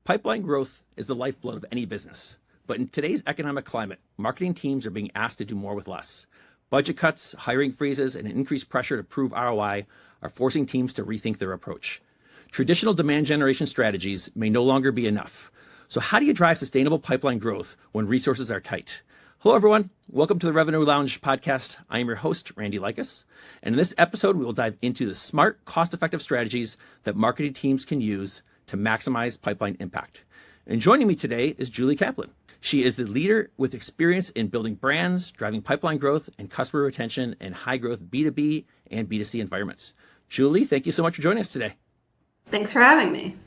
Pipeline growth is the lifeblood of any business. But in today's economic climate, marketing teams are being asked to do more with less. Budget cuts, hiring freezes, and increased pressure to prove ROI are forcing teams to rethink their approach. Traditional demand generation strategies may no longer be enough. So how do you drive sustainable pipeline growth when resources are tight? Hello, everyone. Welcome to the Revenue Lounge podcast. I am your host, Randy Likas. And in this episode, we will dive into the smart, cost-effective strategies that marketing teams can use to maximize pipeline impact. And joining me today is Julie Kaplan. She is the leader with experience in building brands, driving pipeline growth, and customer retention in high-growth B2B and B2C environments. Julie, thank you so much for joining us today. Thanks for having me.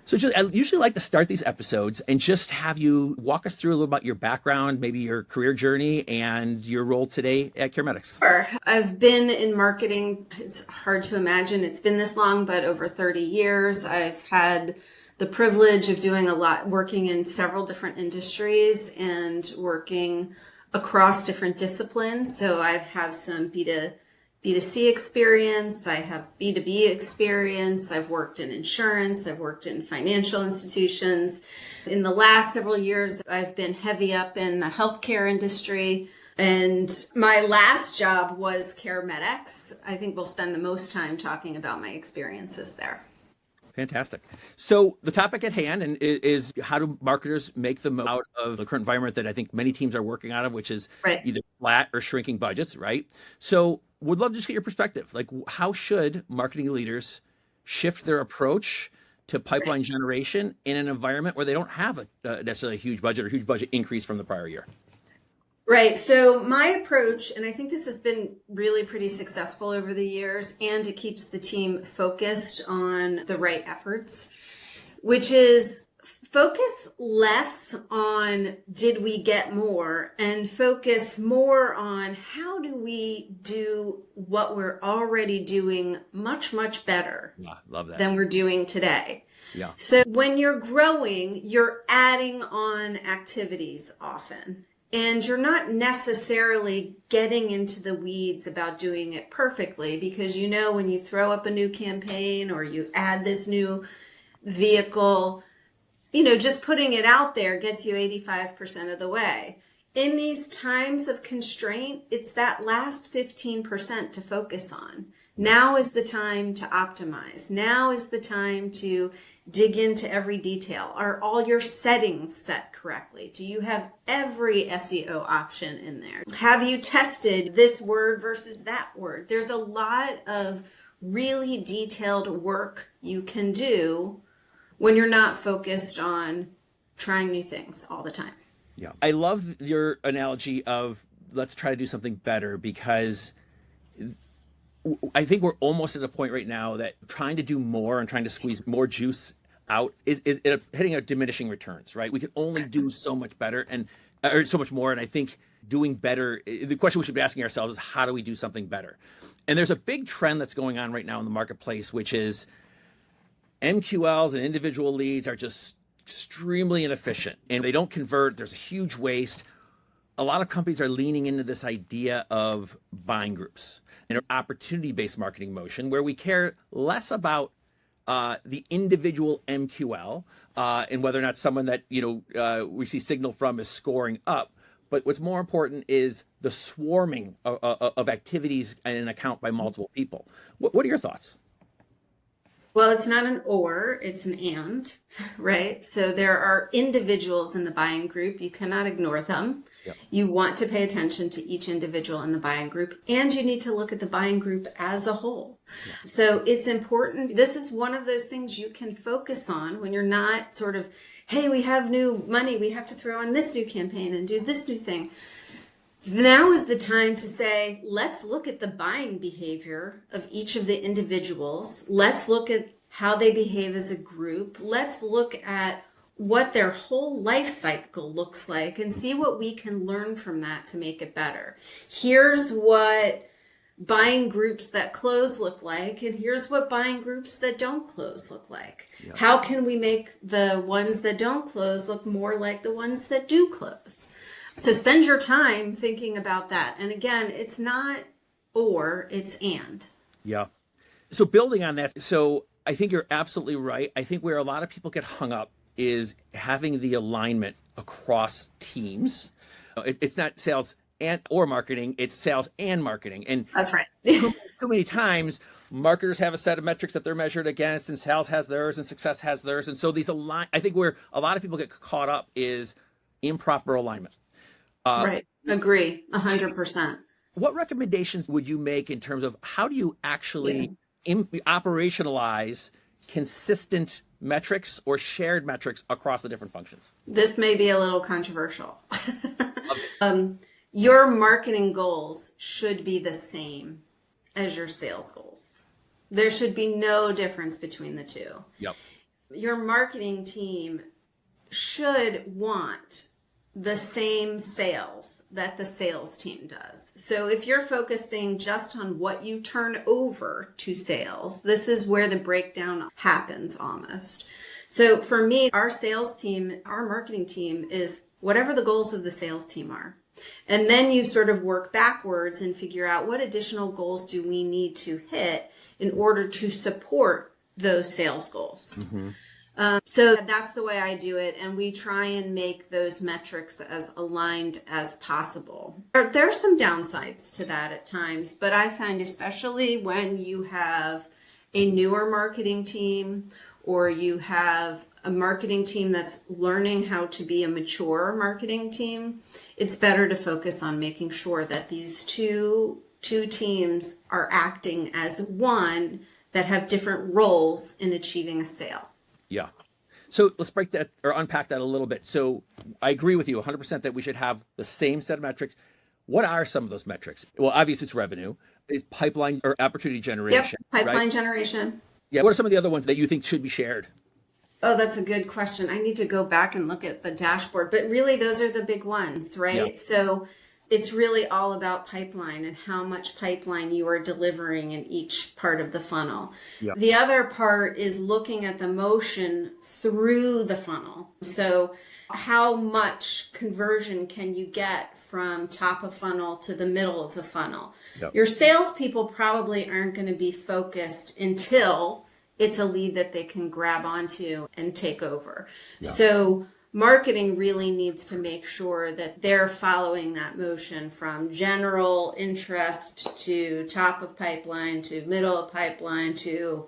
So Julie, I usually like to start these episodes and just have you walk us through a little about your background, maybe your career journey and your role today at CareMedics. Sure. I've been in marketing. It's hard to imagine it's been this long, but over 30 years. I've had the privilege of doing a lot, working in several different industries and working across different disciplines. So I have some B2C experience, I have B2B experience, I've worked in insurance, I've worked in financial institutions. In the last several years, I've been heavy up in the healthcare industry. And my last job was CareMedics. I think we'll spend the most time talking about my experiences there. Fantastic. So the topic at hand is how do marketers make the most out of the current environment that I think many teams are working out of, which is either flat or shrinking budgets, right? So would love to just get your perspective. Like, how should marketing leaders shift their approach to pipeline generation in an environment where they don't have a necessarily a huge budget or huge budget increase from the prior year? Right. So my approach, and I think this has been really pretty successful over the years, and it keeps the team focused on the right efforts, which is focus less on did we get more and focus more on how do we do what we're already doing much, much better than we're doing today. Yeah. So when you're growing, you're adding on activities often. And you're not necessarily getting into the weeds about doing it perfectly because you know when you throw up a new campaign or you add this new vehicle, just putting it out there gets you 85% of the way. In these times of constraint, it's that last 15% to focus on. Now is the time to optimize. Now is the time to dig into every detail. Are all your settings set correctly? Do you have every SEO option in there? Have you tested this word versus that word? There's a lot of really detailed work you can do when you're not focused on trying new things all the time. Yeah. I love your analogy of let's try to do something better because I think we're almost at a point right now that trying to do more and trying to squeeze more juice out is hitting a diminishing returns, right? We can only do so much better or so much more. And I think doing better, the question we should be asking ourselves is how do we do something better? And there's a big trend that's going on right now in the marketplace, which is MQLs and individual leads are just extremely inefficient and they don't convert. There's a huge waste. A lot of companies are leaning into this idea of buying groups and an opportunity-based marketing motion where we care less about the individual MQL and whether or not someone that we see signal from is scoring up. But what's more important is the swarming of activities in an account by multiple people. What are your thoughts? Well, it's not an or, it's an and, right? So there are individuals in the buying group. You cannot ignore them. Yep. You want to pay attention to each individual in the buying group, and you need to look at the buying group as a whole. Yeah. So it's important. This is one of those things you can focus on when you're not sort of, hey, we have new money. We have to throw on this new campaign and do this new thing. Now is the time to say, let's look at the buying behavior of each of the individuals. Let's look at how they behave as a group. Let's look at what their whole life cycle looks like and see what we can learn from that to make it better. Here's what buying groups that close look like, and here's what buying groups that don't close look like. Yep. How can we make the ones that don't close look more like the ones that do close? So spend your time thinking about that. And again, it's not or, it's and. Yeah. So building on that, so I think you're absolutely right. I think where a lot of people get hung up is having the alignment across teams. It's not sales and or marketing, it's sales and marketing. And That's right. too many times marketers have a set of metrics that they're measured against, and sales has theirs and success has theirs. And so these align, I think where a lot of people get caught up is improper alignment. Right. Agree. 100%. What recommendations would you make in terms of how do you actually operationalize consistent metrics or shared metrics across the different functions? This may be a little controversial. Your marketing goals should be the same as your sales goals. There should be no difference between the two. Yep. Your marketing team should want the same sales that the sales team does. So if you're focusing just on what you turn over to sales, this is where the breakdown happens almost. So for me, our sales team, our marketing team is whatever the goals of the sales team are. And then you sort of work backwards and figure out what additional goals do we need to hit in order to support those sales goals. Mm-hmm. So that's the way I do it. And we try and make those metrics as aligned as possible. There are some downsides to that at times, but I find especially when you have a newer marketing team or you have a marketing team that's learning how to be a mature marketing team, it's better to focus on making sure that these two teams are acting as one that have different roles in achieving a sale. Yeah. So let's break that or unpack that a little bit. So I agree with you 100% that we should have the same set of metrics. What are some of those metrics? Well, obviously it's revenue, it's pipeline or opportunity generation. Yep, pipeline generation. Yeah. What are some of the other ones that you think should be shared? Oh, that's a good question. I need to go back and look at the dashboard, but really those are the big ones, right? Yeah. So it's really all about pipeline and how much pipeline you are delivering in each part of the funnel. Yeah. The other part is looking at the motion through the funnel. So how much conversion can you get from top of funnel to the middle of the funnel? Yep. Your salespeople probably aren't going to be focused until it's a lead that they can grab onto and take over. Yeah. So marketing really needs to make sure that they're following that motion from general interest to top of pipeline to middle of pipeline to,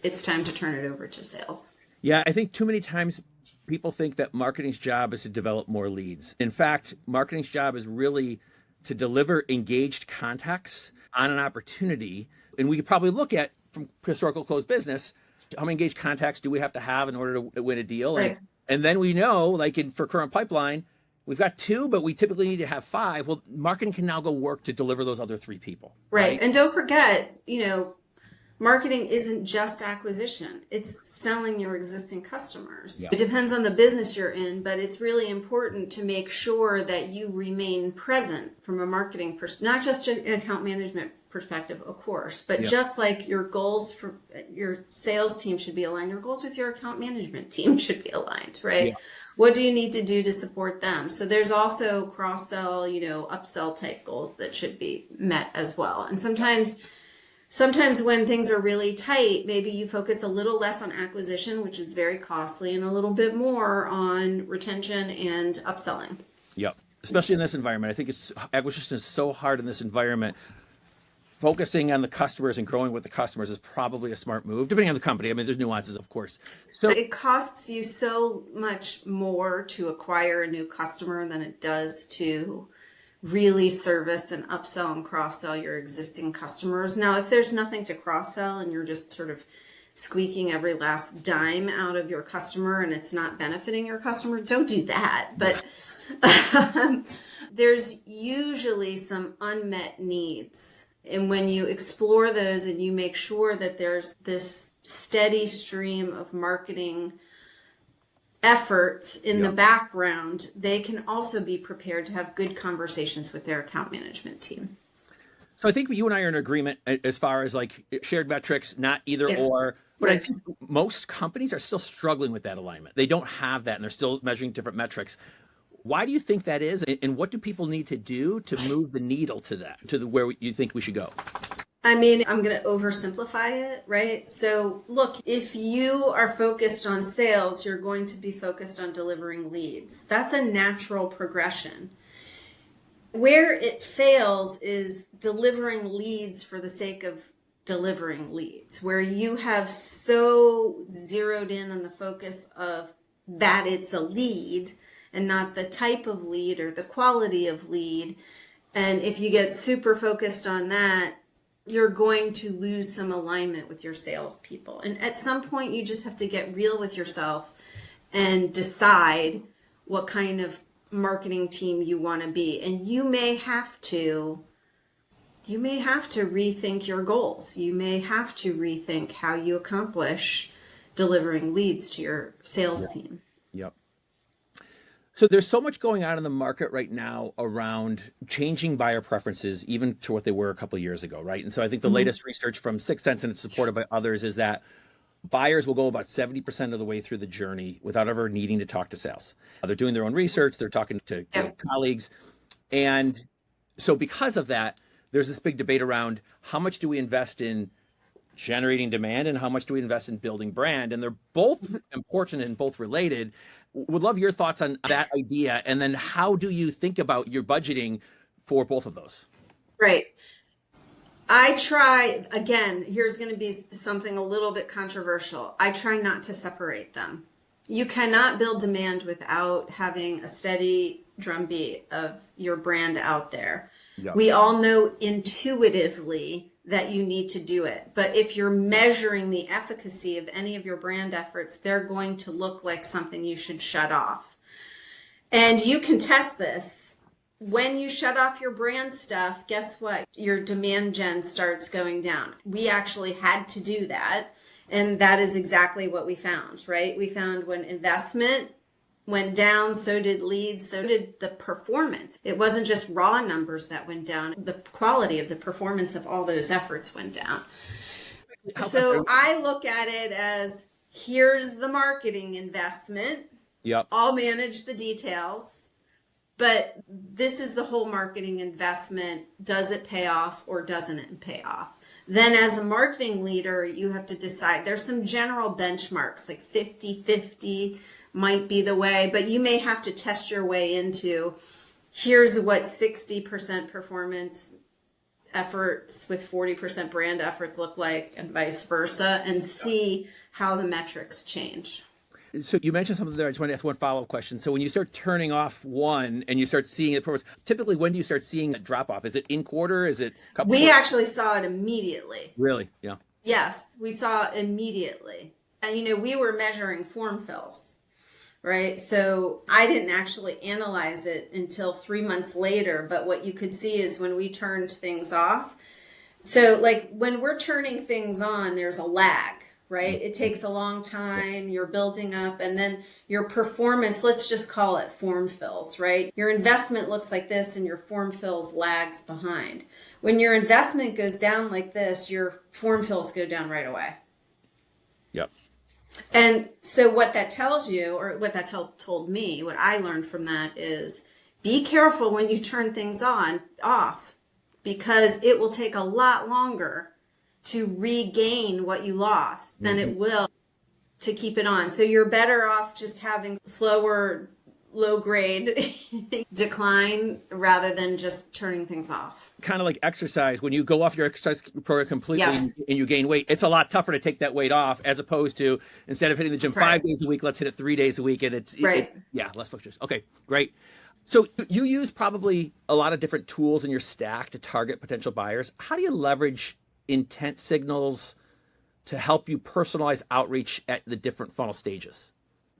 it's time to turn it over to sales. Yeah, I think too many times people think that marketing's job is to develop more leads. In fact, marketing's job is really to deliver engaged contacts on an opportunity. And we could probably look at, from historical closed business, how many engaged contacts do we have to have in order to win a deal? Right. And then we know, like for current pipeline, we've got 2, but we typically need to have 5. Well, marketing can now go work to deliver those other 3 people. Right. And don't forget, marketing isn't just acquisition. It's selling your existing customers. Yeah. It depends on the business you're in, but it's really important to make sure that you remain present from a marketing perspective, not just an account management perspective, of course, but just like your goals for your sales team should be aligned, your goals with your account management team should be aligned, right? Yeah. What do you need to do to support them? So there's also cross-sell, upsell type goals that should be met as well. And sometimes when things are really tight, maybe you focus a little less on acquisition, which is very costly, and a little bit more on retention and upselling. Yep. Especially in this environment. I think acquisition is so hard in this environment. Focusing on the customers and growing with the customers is probably a smart move, depending on the company. I mean, there's nuances, of course. So it costs you so much more to acquire a new customer than it does to really service and upsell and cross-sell your existing customers. Now, if there's nothing to cross-sell and you're just sort of squeaking every last dime out of your customer and it's not benefiting your customer, don't do that. But there's usually some unmet needs. And when you explore those and you make sure that there's this steady stream of marketing efforts in the background, they can also be prepared to have good conversations with their account management team. So I think you and I are in agreement as far as like shared metrics, not either or. But I think most companies are still struggling with that alignment. They don't have that and they're still measuring different metrics. Why do you think that is? And what do people need to do to move the needle to that, to where you think we should go? I mean, I'm going to oversimplify it, right? So, look, if you are focused on sales, you're going to be focused on delivering leads. That's a natural progression. Where it fails is delivering leads for the sake of delivering leads, where you have so zeroed in on the focus of that it's a lead and not the type of lead or the quality of lead. And if you get super focused on that, you're going to lose some alignment with your salespeople. And at some point, you just have to get real with yourself and decide what kind of marketing team you want to be. And you may have to rethink your goals. You may have to rethink how you accomplish delivering leads to your sales team. Yep. So there's so much going on in the market right now around changing buyer preferences, even to what they were a couple of years ago, right? And so I think the latest research from Sixth Sense, and it's supported by others, is that buyers will go about 70% of the way through the journey without ever needing to talk to sales. They're doing their own research, they're talking to colleagues. And so because of that, there's this big debate around how much do we invest in generating demand and how much do we invest in building brand? And they're both important and both related. Would love your thoughts on that idea. And then how do you think about your budgeting for both of those? Right. I try, again, here's going to be something a little bit controversial. I try not to separate them. You cannot build demand without having a steady drumbeat of your brand out there. Yep. We all know intuitively that you need to do it. But if you're measuring the efficacy of any of your brand efforts, they're going to look like something you should shut off. And you can test this. When you shut off your brand stuff, guess what? Your demand gen starts going down. We actually had to do that. And that is exactly what we found, right? We found when investment went down, so did leads, so did the performance. It wasn't just raw numbers that went down. The quality of the performance of all those efforts went down. So I look at it as, here's the marketing investment. Yep. I'll manage the details. But this is the whole marketing investment. Does it pay off or doesn't it pay off? Then as a marketing leader, you have to decide. There's some general benchmarks, like 50-50 might be the way, but you may have to test your way into, here's what 60% performance efforts with 40% brand efforts look like, and vice versa, and see how the metrics change. So you mentioned something there. I just want to ask one follow-up question. So when you start turning off one and you start seeing it, typically when do you start seeing that drop off? Is it in quarter? Is it a couple? We actually saw it immediately. Really? Yeah. Yes, we saw it immediately. And we were measuring form fills, right? So I didn't actually analyze it until 3 months later. But what you could see is when we turned things off. So like when we're turning things on, there's a lag. Right? It takes a long time. You're building up, and then your performance, let's just call it form fills, right? Your investment looks like this and your form fills lags behind. When your investment goes down like this, your form fills go down right away. Yep. And so what that tells you, or what that told me, what I learned from that is be careful when you turn things off, because it will take a lot longer to regain what you lost than it will to keep it on. So you're better off just having slower, low grade decline rather than just turning things off. Kind of like exercise. When you go off your exercise program completely Yes. and you gain weight, it's a lot tougher to take that weight off as opposed to instead of hitting the gym That's right. 5 days a week, let's hit it 3 days a week. And it's Right. less fluctuation. Okay, great. So you use probably a lot of different tools in your stack to target potential buyers. How do you leverage intent signals to help you personalize outreach at the different funnel stages?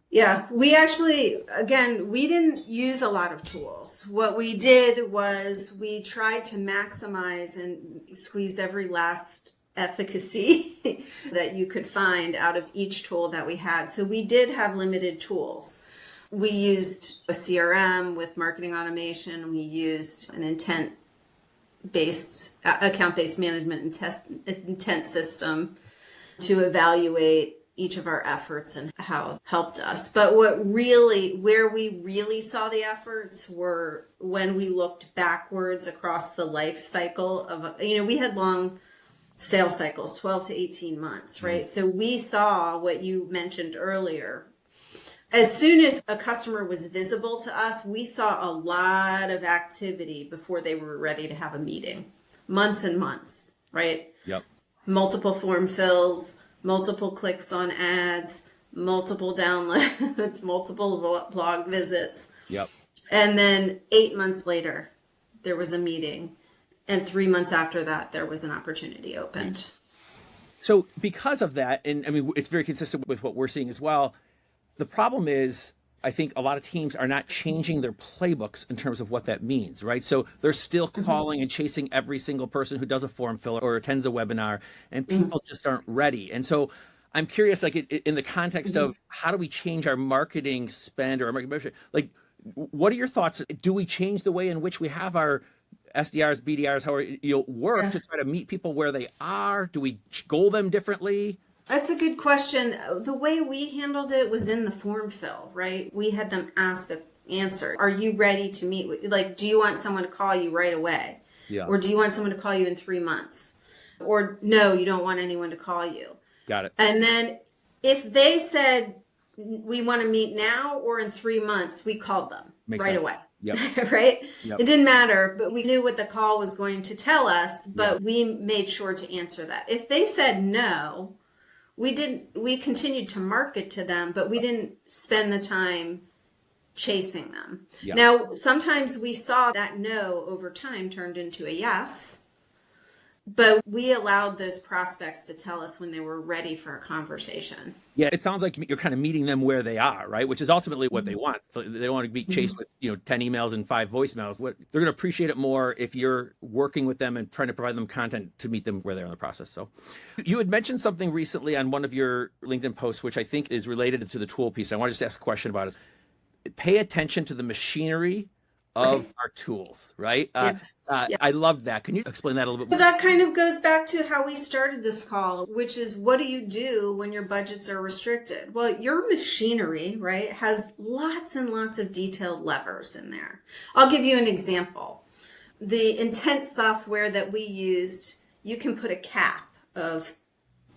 Yeah, we actually, again, we didn't use a lot of tools. What we did was we tried to maximize and squeeze every last efficacy that you could find out of each tool that we had. So we did have limited tools. We used a CRM with marketing automation. We used an account-based management and intent system to evaluate each of our efforts and how it helped us. But where we really saw the efforts were when we looked backwards across the life cycle of, we had long sales cycles, 12 to 18 months, right? So we saw what you mentioned earlier. As soon as a customer was visible to us, we saw a lot of activity before they were ready to have a meeting. Months and months, right? Yep. Multiple form fills, multiple clicks on ads, multiple downloads, multiple blog visits. Yep. And then 8 months later, there was a meeting. And 3 months after that, there was an opportunity opened. So because of that, and I mean, it's very consistent with what we're seeing as well. The problem is, I think a lot of teams are not changing their playbooks in terms of what that means, right? So they're still calling and chasing every single person who does a form fill or attends a webinar, and people just aren't ready. And so I'm curious, like in the context of how do we change our marketing spend or our marketing, like what are your thoughts? Do we change the way in which we have our SDRs, BDRs, how work to try to meet people where they are? Do we goal them differently? That's a good question. The way we handled it was in the form fill, right? We had them ask an answer. Are you ready to meet with, like, do you want someone to call you right away? Yeah. Or do you want someone to call you in 3 months? Or no, you don't want anyone to call you. Got it. And then if they said, we want to meet now or in 3 months, we called them Makes right sense. away. Yep. Right? Yep. It didn't matter, but we knew what the call was going to tell us, but we made sure to answer that. If they said no, we continued to market to them, but we didn't spend the time chasing them. Yeah. Now, sometimes we saw that no over time turned into a yes, but we allowed those prospects to tell us when they were ready for a conversation. Yeah, it sounds like you're kind of meeting them where they are, right? Which is ultimately what they want. They don't want to be chased with 10 emails and 5 voicemails. They're going to appreciate it more if you're working with them and trying to provide them content to meet them where they are in the process. So you had mentioned something recently on one of your LinkedIn posts, which I think is related to the tool piece. I want to just ask a question about it. Pay attention to the machinery of our tools, right? Yes. I love that. Can you explain that a little bit But more? that kind of goes back to how we started this call, which is what do you do when your budgets are restricted? Well, your machinery, right, has lots and lots of detailed levers in there. I'll give you an example. The intent software that we used, you can put a cap of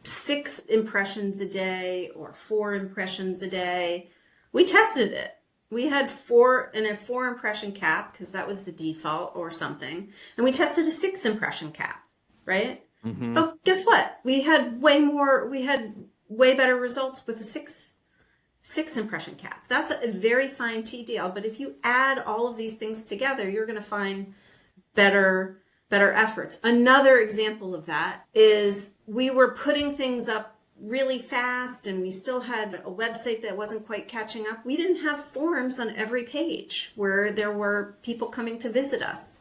6 impressions a day or 4 impressions a day. We tested it. We had 4 impression cap because that was the default or something. And we tested a 6 impression cap, right? Oh, guess what? We had way better results with a six impression cap. That's a very fine TDL. But if you add all of these things together, you're going to find better efforts. Another example of that is we were putting things up really fast and we still had a website that wasn't quite catching up. We didn't have forms on every page where there were people coming to visit us.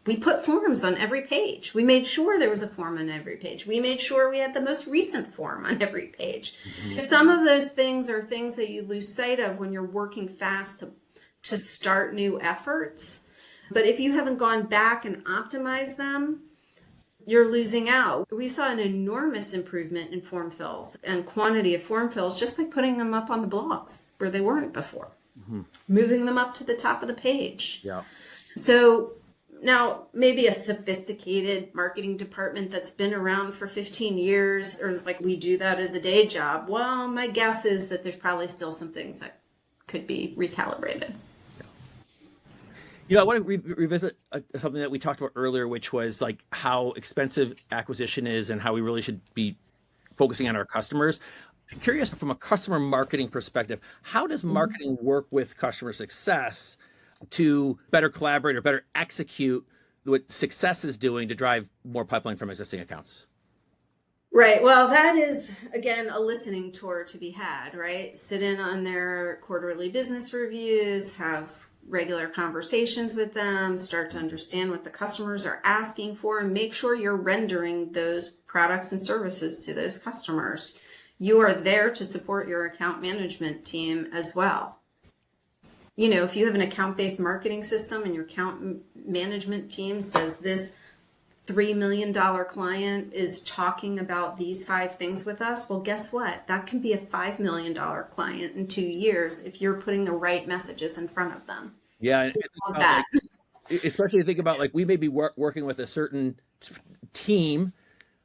We put forms on every page. We made sure there was a form on every page. We made sure we had the most recent form on every page. Some of those things are things that you lose sight of when you're working fast to start new efforts. But if you haven't gone back and optimized them, you're losing out. We saw an enormous improvement in form fills and quantity of form fills just by putting them up on the blogs where they weren't before, moving them up to the top of the page. Yeah. So now maybe a sophisticated marketing department that's been around for 15 years or is like, we do that as a day job. Well, my guess is that there's probably still some things that could be recalibrated. I want to revisit something that we talked about earlier, which was like how expensive acquisition is and how we really should be focusing on our customers. I'm curious from a customer marketing perspective, how does marketing work with customer success to better collaborate or better execute what success is doing to drive more pipeline from existing accounts? Right. Well, that is, again, a listening tour to be had, right? Sit in on their quarterly business reviews, have regular conversations with them, start to understand what the customers are asking for, and make sure you're rendering those products and services to those customers. You are there to support your account management team as well. If you have an account-based marketing system and your account management team says this $3 million client is talking about these 5 things with us, well, guess what? That can be a $5 million client in 2 years if you're putting the right messages in front of them. Yeah, and especially think about like we may be working with a certain team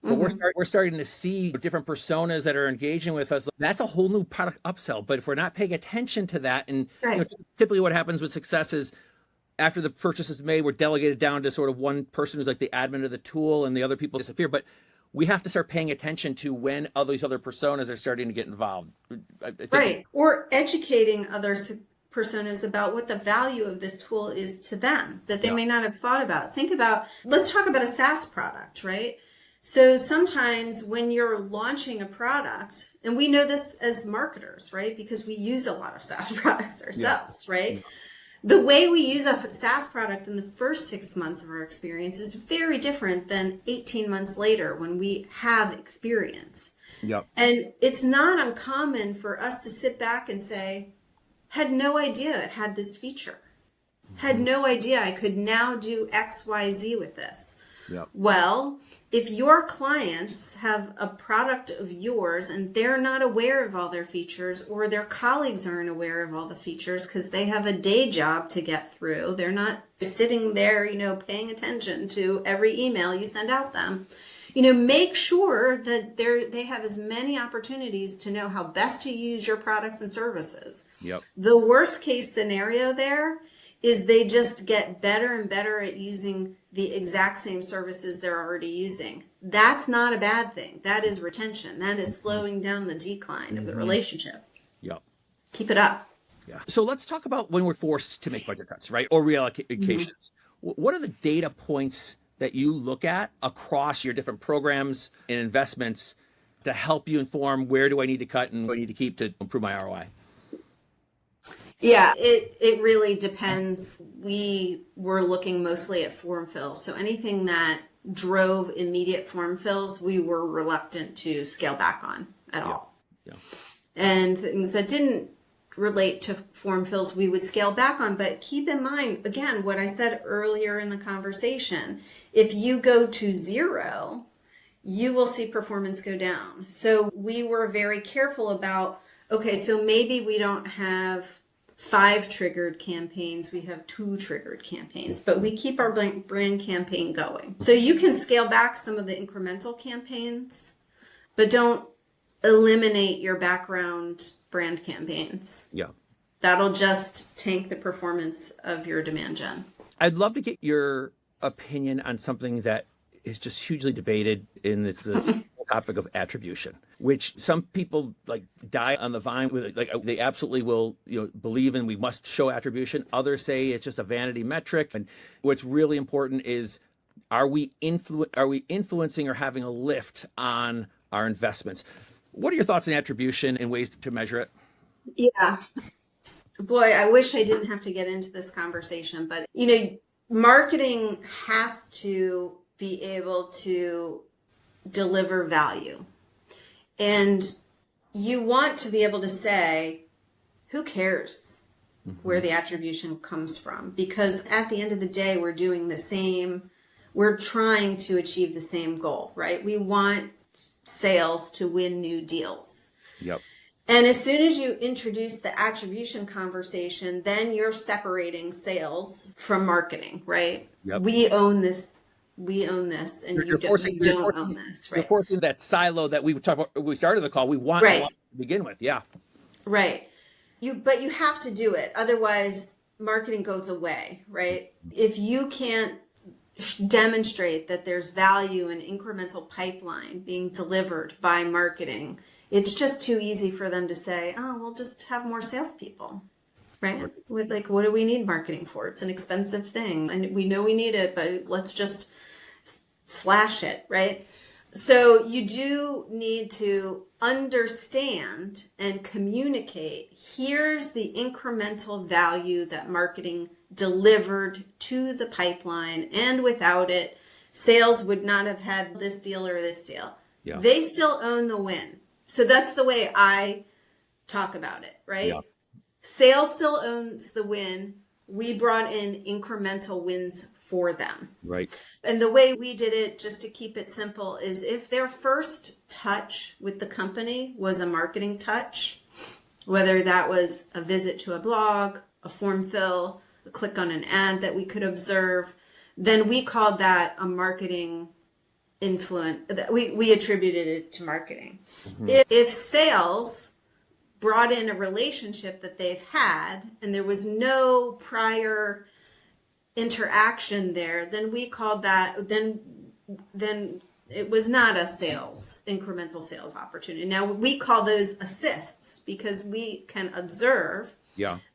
But we're starting to see different personas that are engaging with us. That's a whole new product upsell. But if we're not paying attention to that, and Right. typically what happens with success is after the purchase is made, we're delegated down to sort of one person who's like the admin of the tool, and the other people disappear. But we have to start paying attention to when all these other personas are starting to get involved. I think Right. Or educating other personas about what the value of this tool is to them that they Yeah. may not have thought about. Think about, let's talk about a SaaS product, right? So sometimes when you're launching a product, and we know this as marketers, right? Because we use a lot of SaaS products ourselves, right? The way we use a SaaS product in the first 6 months of our experience is very different than 18 months later when we have experience. Yep. And it's not uncommon for us to sit back and say, had no idea it had this feature. Had no idea I could now do X, Y, Z with this. Yep. Well, if your clients have a product of yours and they're not aware of all their features, or their colleagues aren't aware of all the features because they have a day job to get through, they're not sitting there, paying attention to every email you send out them. Make sure that they have as many opportunities to know how best to use your products and services. Yep. The worst case scenario there is they just get better and better at using the exact same services they're already using. That's not a bad thing. That is retention. That is slowing down the decline of the relationship. Yep. Keep it up. Yeah. So let's talk about when we're forced to make budget cuts, right? Or reallocations. What are the data points that you look at across your different programs and investments to help you inform where do I need to cut and what I need to keep to improve my ROI? Yeah, it really depends. We were looking mostly at form fills. So anything that drove immediate form fills, we were reluctant to scale back on at all. Yeah. And things that didn't relate to form fills, we would scale back on. But keep in mind, again, what I said earlier in the conversation, if you go to 0, you will see performance go down. So we were very careful about, okay, so maybe we don't have 5 triggered campaigns, we have 2 triggered campaigns, but we keep our brand campaign going. So you can scale back some of the incremental campaigns, but don't eliminate your background brand campaigns. Yeah. That'll just tank the performance of your demand gen. I'd love to get your opinion on something that is just hugely debated in this topic of attribution, which some people die on the vine with. They absolutely will, believe in we must show attribution. Others say it's just a vanity metric. And what's really important is, are we influencing or having a lift on our investments? What are your thoughts on attribution and ways to measure it? Yeah. Boy, I wish I didn't have to get into this conversation, but marketing has to be able to deliver value. And you want to be able to say, who cares where the attribution comes from? Because at the end of the day, we're trying to achieve the same goal, right? We want sales to win new deals. Yep. And as soon as you introduce the attribution conversation, then you're separating sales from marketing, right? Yep. We own this, and you don't own this, right? You're forcing that silo that we talked about. We started the call. We want to begin with, yeah. Right. But you have to do it, otherwise marketing goes away, right? If you can't demonstrate that there's value in incremental pipeline being delivered by marketing, it's just too easy for them to say, oh, we'll just have more salespeople, right? With what do we need marketing for? It's an expensive thing and we know we need it, but let's just slash it, right? So you do need to understand and communicate, here's the incremental value that marketing delivered to the pipeline, and without it, sales would not have had this deal or this deal. Yeah. They still own the win. So that's the way I talk about it, right? Yeah. Sales still owns the win. We brought in incremental wins for them. Right. And the way we did it, just to keep it simple, is if their first touch with the company was a marketing touch, whether that was a visit to a blog, a form fill, a click on an ad that we could observe, then we called that a marketing we attributed it to marketing. If sales brought in a relationship that they've had and there was no prior interaction there, then we called that, then it was not a incremental sales opportunity. Now we call those assists because we can observe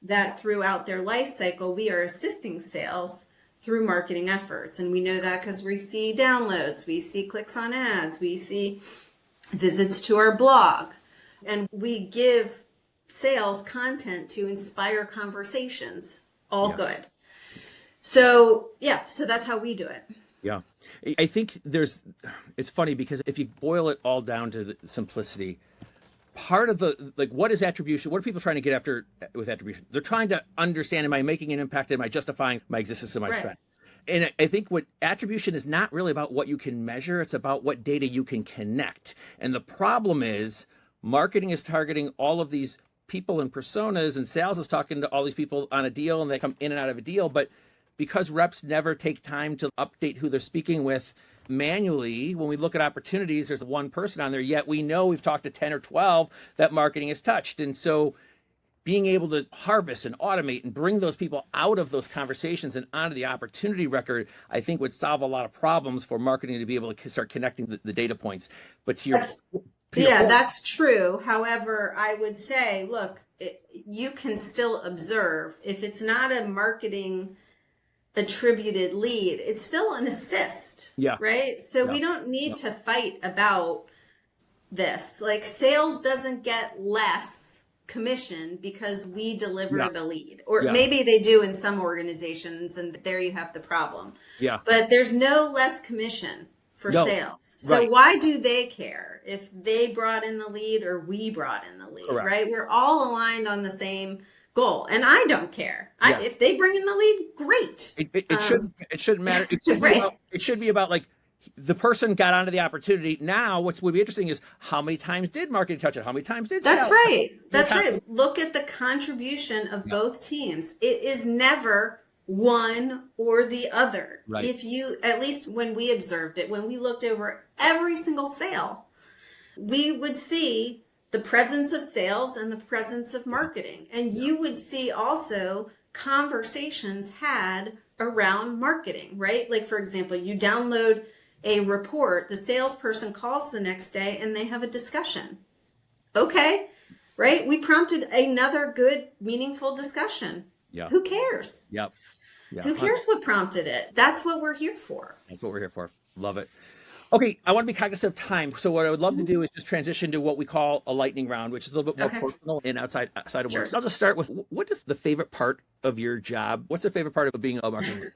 that throughout their life cycle, we are assisting sales through marketing efforts. And we know that because we see downloads, we see clicks on ads, we see visits to our blog, and we give sales content to inspire conversations. All good. So that's how we do it. Yeah. I think it's funny because if you boil it all down to the simplicity, part of what is attribution? What are people trying to get after with attribution? They're trying to understand, am I making an impact? Am I justifying my existence and my spend? And I think what attribution is not really about what you can measure. It's about what data you can connect. And the problem is marketing is targeting all of these people and personas, and sales is talking to all these people on a deal, and they come in and out of a deal. But because reps never take time to update who they're speaking with manually, when we look at opportunities, there's one person on there, yet we know we've talked to 10 or 12 that marketing has touched. And so being able to harvest and automate and bring those people out of those conversations and onto the opportunity record, I think would solve a lot of problems for marketing to be able to start connecting the data points. But to your point, that's true. However, I would say, look, you can still observe if it's not a marketing attributed lead, it's still an assist, right? So we don't need to fight about this. Like, sales doesn't get less commission because we deliver the lead, or maybe they do in some organizations, and there you have the problem. But there's no less commission for sales. So why do they care if they brought in the lead or we brought in the lead, right? We're all aligned on the same goal, and I don't care. If they bring in the lead, great. It shouldn't matter. It should be about like the person got onto the opportunity. Now, what would be interesting is how many times did marketing touch it? How many times did sales? That's right. Look at the contribution of both teams. It is never one or the other. If you, at least when we observed it, when we looked over every single sale, we would see the presence of sales and the presence of marketing. And you would see also conversations had around marketing, right? Like, for example, you download a report, the salesperson calls the next day and they have a discussion. Okay, right? We prompted another good, meaningful discussion. Who cares? Who cares what prompted it? That's what we're here for. That's what we're here for. Love it. Okay, I want to be cognizant of time. So what I would love to do is just transition to what we call a lightning round, which is a little bit more personal and outside of work. So I'll just start with, what is the favorite part of your job? What's the favorite part of being a marketer?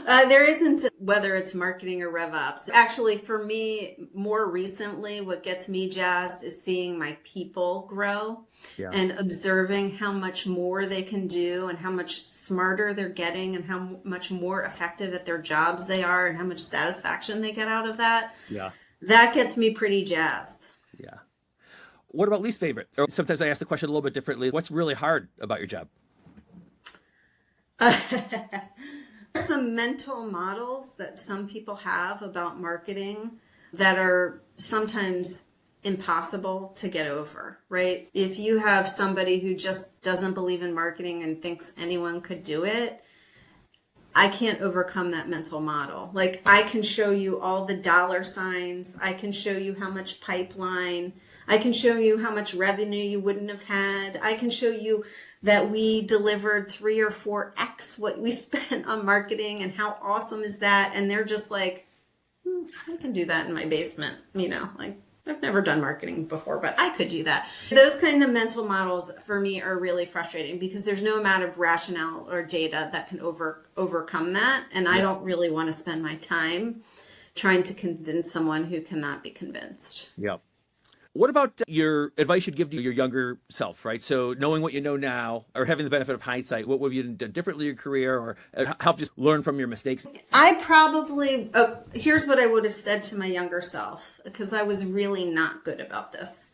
There isn't, whether it's marketing or RevOps. Actually, for me, more recently, what gets me jazzed is seeing my people grow and observing how much more they can do and how much smarter they're getting and how much more effective at their jobs they are and how much satisfaction they get out of that. That gets me pretty jazzed. What about least favorite? Or sometimes I ask the question a little bit differently. What's really hard about your job? Some mental models that some people have about marketing that are sometimes impossible to get over, right? If you have somebody who just doesn't believe in marketing and thinks anyone could do it, I can't overcome that mental model. Like, I can show you all the dollar signs. I can show you how much pipeline. I can show you how much revenue you wouldn't have had. I can show you that we delivered 3 or 4x what we spent on marketing, and how awesome is that? And they're just like, I can do that in my basement, like, I've never done marketing before, but I could do that. Those kind of mental models for me are really frustrating because there's no amount of rationale or data that can overcome that. And I don't really want to spend my time trying to convince someone who cannot be convinced. What about your advice you'd give to your younger self, right? So knowing what you know now, or having the benefit of hindsight, what would you done differently in your career, or help you learn from your mistakes? I probably, here's what I would have said to my younger self, because I was really not good about this.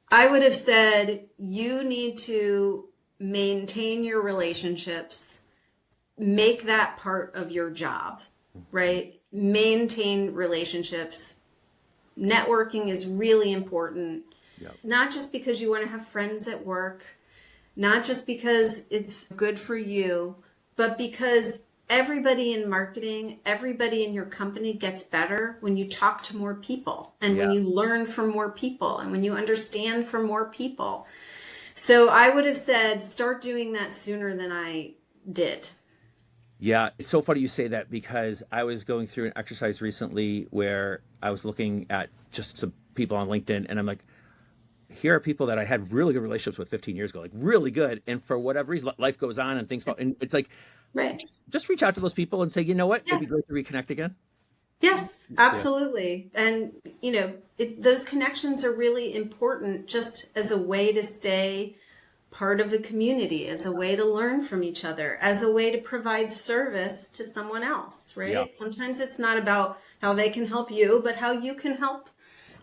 I would have said, you need to maintain your relationships, make that part of your job, right? maintain relationships. Networking is really important. Yep. Not just because you want to have friends at work, not just because it's good for you, but because everybody in marketing, everybody in your company gets better when you talk to more people and when you learn from more people and when you understand from more people. So I would have said start doing that sooner than I did. Yeah, it's so funny you say that because I was going through an exercise recently where I was looking at just some people on LinkedIn and I'm like, here are people that I had really good relationships with 15 years ago, like really good. And for whatever reason, life goes on and things fall. And it's like, Right. just reach out to those people and say, you know what, Yeah. it'd be great to reconnect again. Yes, absolutely. And, those connections are really important just as a way to stay part of a community, as a way to learn from each other, as a way to provide service to someone else, right? Yeah. Sometimes it's not about how they can help you, but how you can help,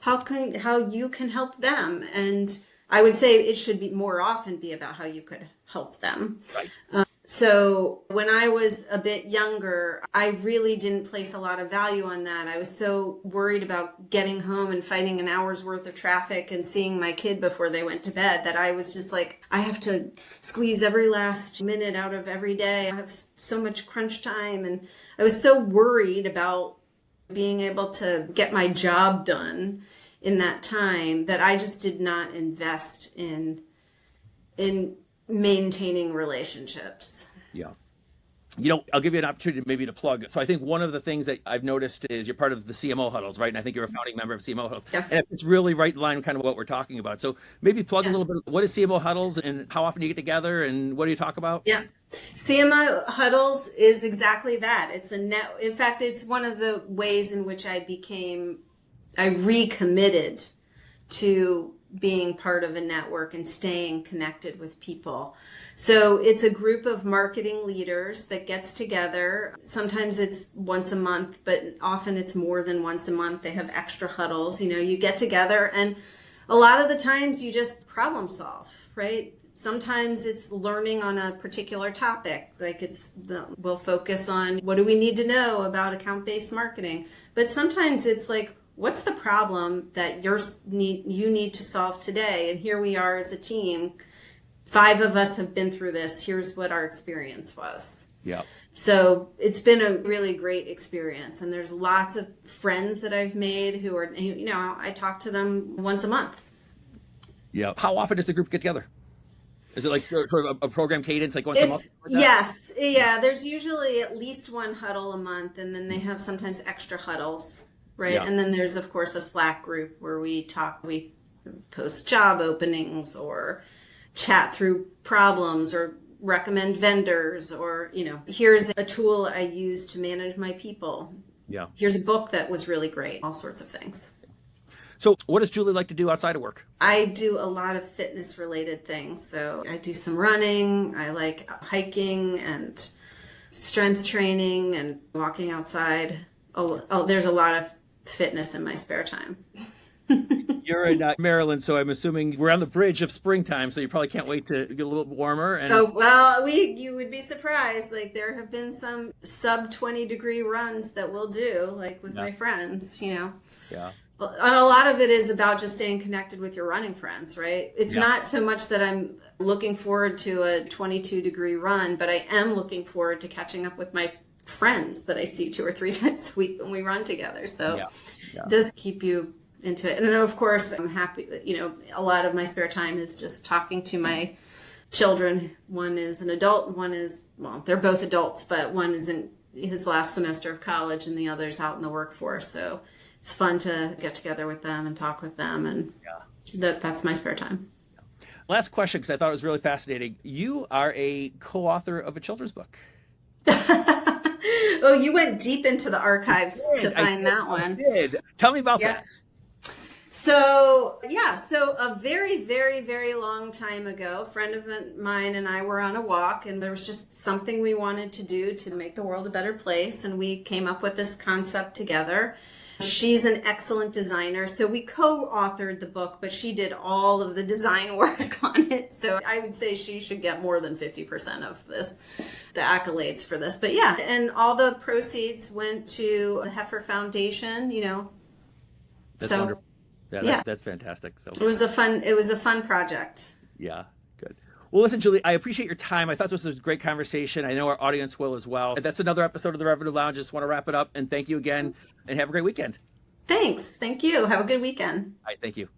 how you can help them. And I would say it should be more often be about how you could help them. Right. So when I was a bit younger, I really didn't place a lot of value on that. I was so worried about getting home and fighting an hour's worth of traffic and seeing my kid before they went to bed that I was just like, I have to squeeze every last minute out of every day. I have so much crunch time. And I was so worried about being able to get my job done in that time that I just did not invest in maintaining relationships. Yeah. I'll give you an opportunity maybe to plug. So I think one of the things that I've noticed is you're part of the CMO huddles, right? And I think you're a founding member of CMO huddles. Yes. And it's really right in line with kind of what we're talking about. So maybe plug a little bit. What is CMO huddles and how often do you get together and what do you talk about? Yeah. CMO huddles is exactly that. It's in fact, it's one of the ways in which I recommitted to being part of a network and staying connected with people. So it's a group of marketing leaders that gets together. Sometimes it's once a month, but often it's more than once a month. They have extra huddles. You get together and a lot of the times you just problem solve, right? Sometimes it's learning on a particular topic. Like we'll focus on what do we need to know about account-based marketing. But sometimes it's like, what's the problem that you need to solve today? And here we are as a team. 5 of us have been through this. Here's what our experience was. Yeah. So it's been a really great experience. And there's lots of friends that I've made who are, I talk to them once a month. Yeah. How often does the group get together? Is it like sort of a program cadence, like once a month? Yes. Yeah. There's usually at least one huddle a month, and then they have sometimes extra huddles. Right. Yeah. And then there's, of course, a Slack group where we post job openings or chat through problems or recommend vendors or, here's a tool I use to manage my people. Yeah. Here's a book that was really great, all sorts of things. So what does Julie like to do outside of work? I do a lot of fitness related things. So I do some running. I like hiking and strength training and walking outside. There's a lot of fitness in my spare time. You're in Maryland, so I'm assuming we're on the bridge of springtime, so you probably can't wait to get a little warmer. And oh well, you would be surprised. Like there have been some sub 20-degree runs that we'll do, like with my friends. Yeah. Well, and a lot of it is about just staying connected with your running friends, right? It's not so much that I'm looking forward to a 22-degree run, but I am looking forward to catching up with my friends that I see 2 or 3 times a week when we run together. So it does keep you into it. And then of course I'm happy that, a lot of my spare time is just talking to my children. One is an adult, they're both adults, but one is in his last semester of college and the other's out in the workforce. So it's fun to get together with them and talk with them. And that's my spare time. Last question, because I thought it was really fascinating. You are a co-author of a children's book. Oh, you went deep into the archives to find that one. I did. Tell me about that. So a very, very, very long time ago, a friend of mine and I were on a walk, and there was just something we wanted to do to make the world a better place. And we came up with this concept together. She's an excellent designer. So we co-authored the book, but she did all of the design work on it. So I would say she should get more than 50% of the accolades for this. But yeah, and all the proceeds went to the Heifer Foundation, That's So wonderful. Yeah, yeah, that's fantastic. So it was a fun project. yeah, good. Well, listen, Julie, I appreciate your time. I thought this was a great conversation. I know our audience will as well. That's another episode of the Revenue Lounge. Just want to wrap it up and thank you again and have a great weekend. Thanks. Thank you. Have a good weekend. All right, thank you.